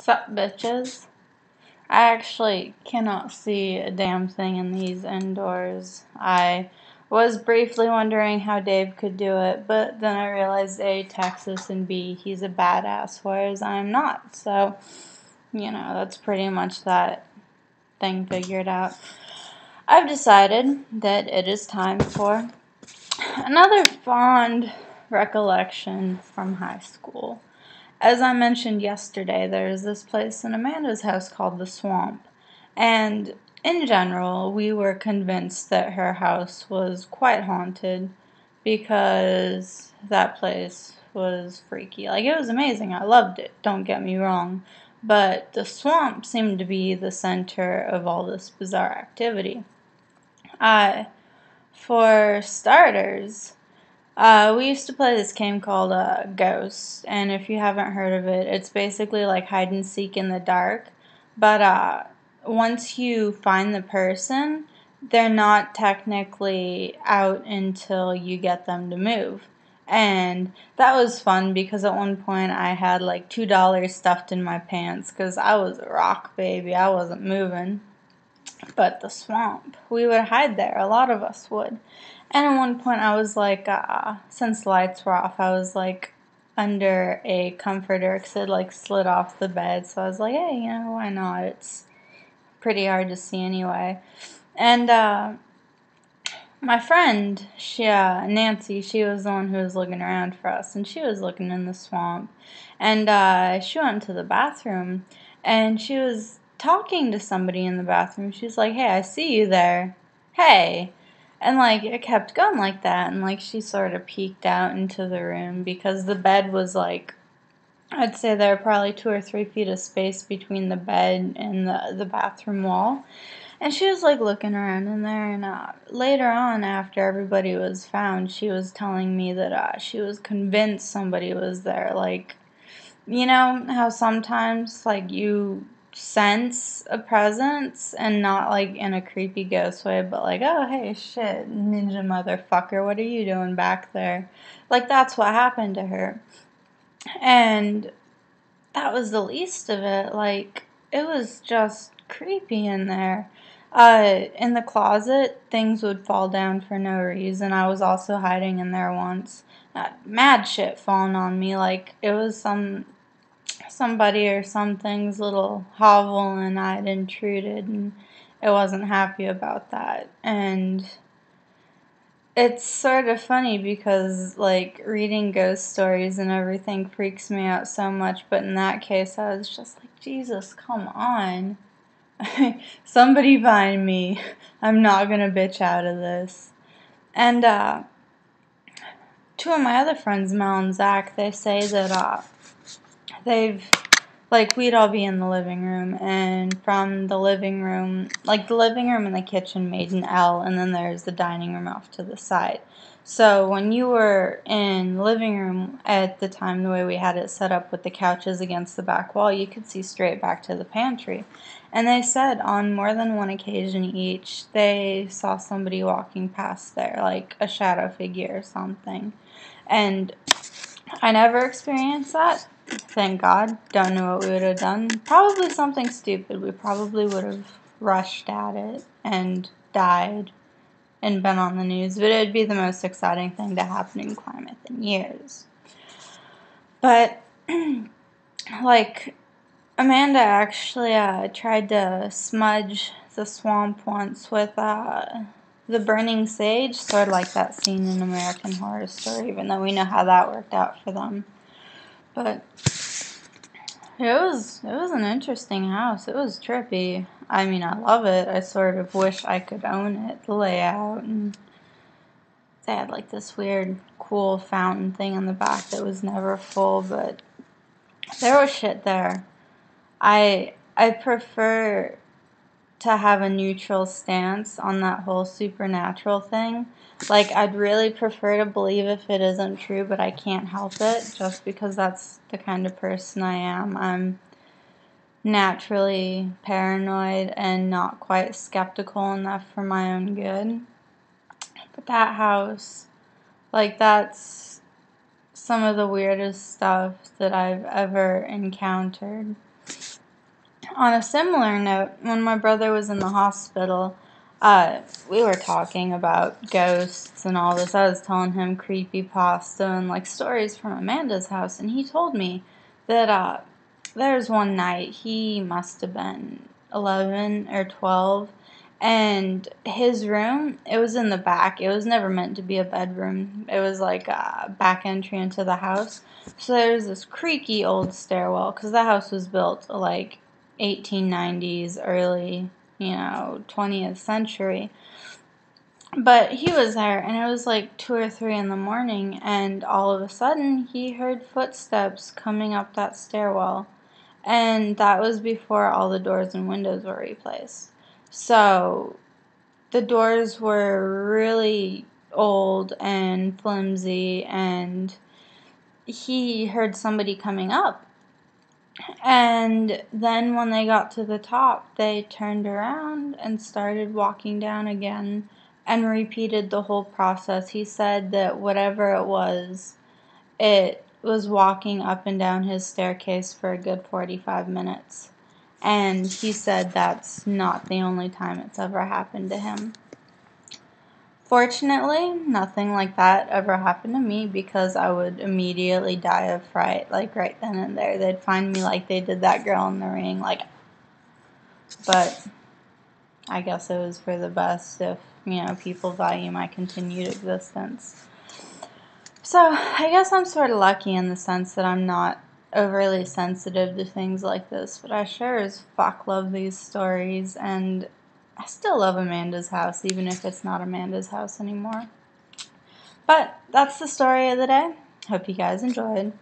Sup, bitches? I actually cannot see a damn thing in these indoors. I was briefly wondering how Dave could do it, but then I realized A, Texas, and B, he's a badass, whereas I'm not. So, that's pretty much that thing figured out. I've decided that it is time for another fond recollection from high school. As I mentioned yesterday, there's this place in Amanda's house called the Swamp. And in general, we were convinced that her house was quite haunted because that place was freaky. Like, it was amazing. I loved it. Don't get me wrong. But the swamp seemed to be the center of all this bizarre activity. For starters, we used to play this game called Ghost, and if you haven't heard of it, it's basically like hide and seek in the dark. But once you find the person, they're not technically out until you get them to move. And that was fun because at one point I had like $2 stuffed in my pants because I was a rock baby. I wasn't moving. But the swamp, we would hide there. A lot of us would. And at one point, I was like, since the lights were off, I was like under a comforter because it like slid off the bed. So I was like, hey, why not? It's pretty hard to see anyway. And my friend, Nancy, she was the one who was looking around for us, and she was looking in the swamp. And she went to the bathroom, and she was talking to somebody in the bathroom. She's like, hey, I see you there. Hey. And, like, it kept going like that, and, like, she sort of peeked out into the room because the bed was, like, I'd say there were probably 2 or 3 feet of space between the bed and the bathroom wall. And she was, like, looking around in there, and later on, after everybody was found, she was telling me that she was convinced somebody was there. Like, you know how sometimes, like, you sense a presence and not like in a creepy ghost way, but like, oh hey, shit, ninja motherfucker, what are you doing back there? Like, that's what happened to her. And that was the least of it. Like, it was just creepy in there. In the closet, things would fall down for no reason. I was also hiding in there once. Mad shit falling on me. Like, it was somebody or something's little hovel, and I'd intruded, and it wasn't happy about that. And it's sort of funny because, like, reading ghost stories and everything freaks me out so much, but in that case, I was just like, Jesus, come on. Somebody find me. I'm not gonna bitch out of this. And, two of my other friends, Mel and Zach, they say that, they've like, we'd all be in the living room, and from the living room, like, the living room and the kitchen made an L, and then there's the dining room off to the side. So when you were in the living room at the time, the way we had it set up with the couches against the back wall, you could see straight back to the pantry. And they said on more than one occasion each, they saw somebody walking past there, like a shadow figure or something. And I never experienced that. Thank God. Don't know what we would have done. Probably something stupid. We probably would have rushed at it and died and been on the news. But it would be the most exciting thing to happen in Klamath in years. But, like, Amanda actually tried to smudge the swamp once with the burning sage, sort of like that scene in American Horror Story, even though we know how that worked out for them. But it was an interesting house. It was trippy. I mean, I love it. I sort of wish I could own it, the layout, and they had like this weird, cool fountain thing in the back that was never full, but there was shit there. I prefer to have a neutral stance on that whole supernatural thing. Like, I'd really prefer to believe if it isn't true, but I can't help it just because that's the kind of person I am. I'm naturally paranoid and not quite skeptical enough for my own good. But that house, like, that's some of the weirdest stuff that I've ever encountered. On a similar note, when my brother was in the hospital, we were talking about ghosts and all this. I was telling him creepypasta and like stories from Amanda's house, and he told me that there was one night, he must have been 11 or 12, and his room, it was in the back. It was never meant to be a bedroom. It was like a back entry into the house. So there's this creaky old stairwell because the house was built like 1890s, early, 20th century. But he was there, and it was like 2 or 3 in the morning, and all of a sudden he heard footsteps coming up that stairwell. And that was before all the doors and windows were replaced. So the doors were really old and flimsy, and he heard somebody coming up. And then when they got to the top, they turned around and started walking down again and repeated the whole process. He said that whatever it was walking up and down his staircase for a good 45 minutes. And he said that's not the only time it's ever happened to him. Fortunately, nothing like that ever happened to me because I would immediately die of fright, like right then and there. They'd find me like they did that girl in the ring, but I guess it was for the best if, people value my continued existence. So, I guess I'm sort of lucky in the sense that I'm not overly sensitive to things like this, but I sure as fuck love these stories, and I still love Amanda's house, even if it's not Amanda's house anymore. But that's the story of the day. Hope you guys enjoyed.